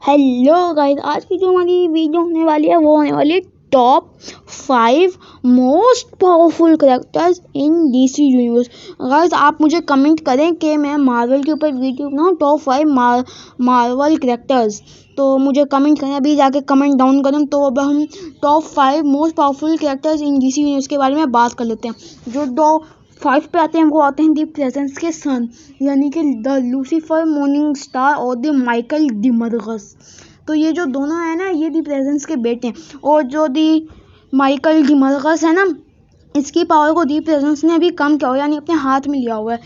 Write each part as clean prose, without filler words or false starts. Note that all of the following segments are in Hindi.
हेलो गाइस, आज की जो हमारी वीडियो होने वाली है वो होने वाली है top 5 most powerful characters in DC universe. Guys आप मुझे कमेंट करें कि मैं मार्वल के ऊपर वीडियो बनाऊँ टॉप 5 मार्वल कैरेक्टर्स। तो मुझे कमेंट करें, अभी जाके कमेंट डाउन करें। तो अब हम top 5 most powerful characters in DC universe के बारे में बात कर लेते हैं। जो टॉप 5 पे आते हैं वो आते हैं दी प्रेजेंस के सन, यानी कि द लूसीफर, मॉर्निंग स्टार और द माइकल डिमर्गस। तो ये जो दोनों है ना, ये दी प्रेजेंस के बेटे हैं। और जो दी माइकल डिमर्गस है ना, इसकी पावर को दी प्रेजेंस ने अभी कम किया हुआ, यानी अपने हाथ में लिया हुआ है।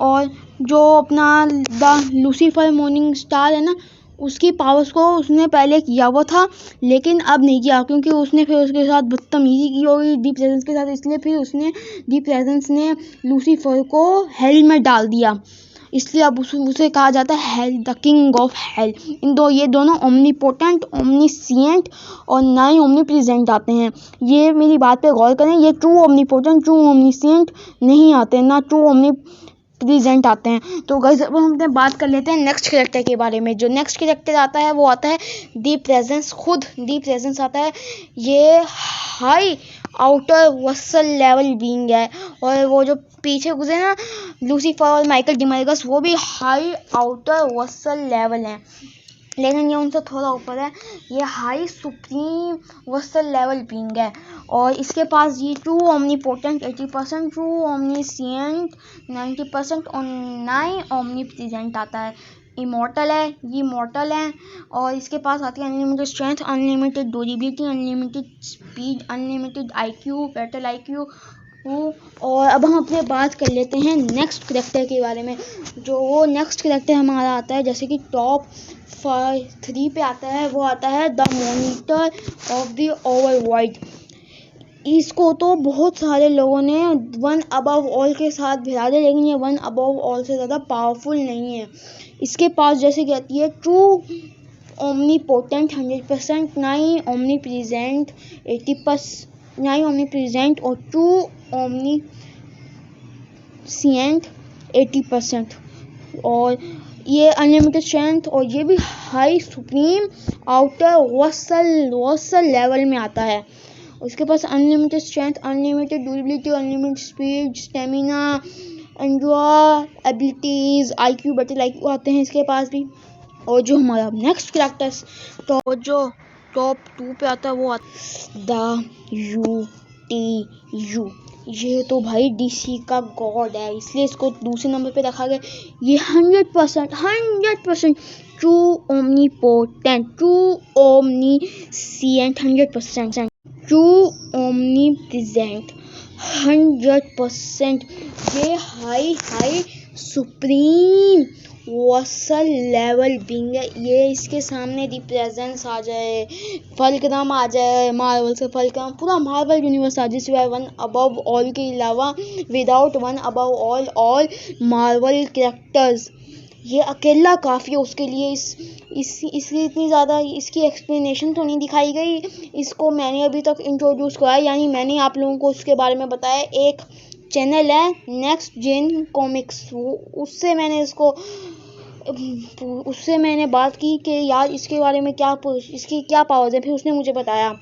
और जो अपना द लूसीफर मॉर्निंग स्टार है ना, उसकी पावर्स को उसने पहले किया हुआ था, लेकिन अब नहीं किया क्योंकि उसने फिर उसके साथ बदतमीजी की होगी दी प्रेजेंस के साथ, इसलिए फिर उसने दी प्रेजेंस ने लूसीफर को हेल में डाल दिया। इसलिए अब उसे कहा जाता है hello, the king of hell. ये दोनों ओमनीपोटेंट, ओमनीसिएंट और ना ही ओमनीप्रेजेंट आते हैं। ये मेरी बात पे गौर करें, ये ट्रू ओमनीपोटेंट, ट्रू ओमनीसिएंट नहीं आते, ना ट्रू ओमनी प्रेजेंट आते हैं। तो गाइस अब हम बात कर लेते हैं नेक्स्ट कैरेक्टर के बारे में। जो नेक्स्ट कैरेक्टर आता है वो आता है दी प्रेजेंस, खुद दी प्रेजेंस आता है। ये हाई आउटर वसल लेवल बीइंग है, और वो जो पीछे गुजरे ना लूसीफर और माइकल डिमर्गस, वो भी हाई आउटर वसल लेवल है, लेकिन ये उनसे थोड़ा ऊपर है। ये high supreme versal level being है, और इसके पास ये ट्रू ओमनीपोटेंट 80%, ट्रू ओमनीसिएंट 90% और 9 ओमनीप्रेजेंट आता है। इमॉर्टल है, ये इमॉर्टल है, और इसके पास आती है unlimited strength, unlimited durability, unlimited speed, unlimited IQ, battle IQ. और अब हम अपने बात कर लेते हैं नेक्स्ट कैरेक्टर के बारे में। जो वो नेक्स्ट कैरेक्टर हमारा आता है, जैसे कि टॉप 3 पे आता है, वो आता है the monitor of the overworld. इसको तो बहुत सारे लोगों ने वन अबव ऑल के साथ भिड़ा दिया, लेकिन ये वन अबव ऑल से ज़्यादा पावरफुल नहीं है। इसके पास जैसे कहती है ट्रू ओमनीपोटेंट 100%, ना ही ओमनीप्रेजेंट 80%, ना ही ओमनीप्रेजेंट और ट्रू ओमनीसिएंट 80%। और ये अनलिमिटेड स्ट्रेंथ, और ये भी high supreme outerversal level में आता है। उसके पास unlimited strength, unlimited durability, unlimited speed, stamina, and raw abilities, IQ, battle IQ आते हैं इसके पास भी। और जो हमारा नेक्स्ट कैरेक्टर्स तो जो टॉप 2 पे आता है वो आता द UTU। ये तो भाई डीसी का गॉड है, इसलिए इसको दूसरे नंबर पे रखा गया। ये 100% true omnipotent, true omniscient 100%, true omnipresent 100%। ये high supreme versal level being है। ये इसके सामने दी प्रेजेंस आ जाए, फल्कनाम आ जाए, मार्वल से फल्कनाम, पूरा मार्वल यूनिवर्स आ जाए, सिवाय वन अबव ऑल के अलावा, without one above all Marvel characters, ये अकेला काफ़ी है उसके लिए। इसकी इतनी ज़्यादा इसकी एक्सप्लेनेशन तो नहीं दिखाई गई। इसको मैंने अभी तक इंट्रोड्यूस करा है, यानी मैंने आप लोगों को उसके बारे में बताया। एक चैनल है नेक्स्ट जेन कॉमिक्स, उससे मैंने बात की कि यार इसके बारे में इसकी क्या पावर्स है, फिर उसने मुझे बताया।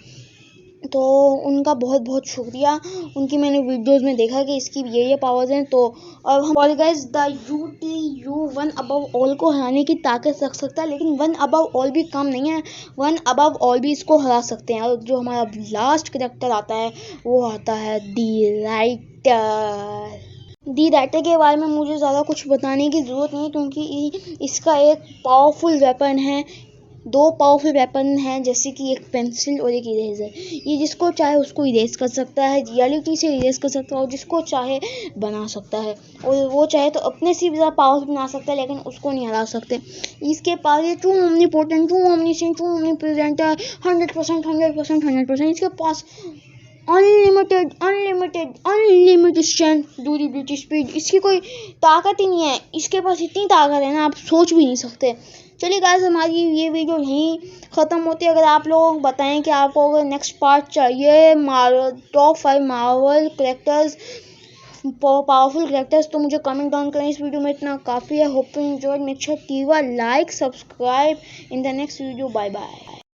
तो उनका बहुत बहुत शुक्रिया, उनकी मैंने वीडियोस में देखा कि इसकी ये पावर्स हैं। तो अब हम guys the UTU one above all को हराने की ताकत रख सकता है, लेकिन वन अबव ऑल भी कम नहीं है, वन अबव ऑल भी इसको हरा सकते हैं। और जो हमारा लास्ट कैरेक्टर आता है वो आता है दी राइटर के बारे में मुझे ज़्यादा कुछ बताने की ज़रूरत नहीं, क्योंकि इसका एक पावरफुल वेपन है, 2 पावरफुल वेपन हैं, जैसे कि एक पेंसिल और एक इरेजर। ये जिसको चाहे उसको इरेज कर सकता है, रियलिटी से इरेज कर सकता है, और जिसको चाहे बना सकता है। और वो चाहे तो अपने से भी ज़्यादा पावर बना सकता है, लेकिन उसको नहीं हरा सकते। इसके पास ये true omnipotent, true omniscient, true omnipresent है 100%। इसके पास अनलिमिटेड स्ट्रेंथ, ड्यूरेबिलिटी, स्पीड, इसकी कोई ताकत ही नहीं है। इसके पास इतनी ताकत है ना, आप सोच भी नहीं सकते। चलिए गाइस, हमारी ये वीडियो यहीं ख़त्म होती है। अगर आप लोग बताएं कि आपको अगर नेक्स्ट पार्ट चाहिए top 5 Marvel characters powerful characters, तो मुझे कमेंट डाउन करें। इस वीडियो में इतना काफ़ी है। Hope you enjoyed. Make sure keep like, subscribe in the next video. Bye bye.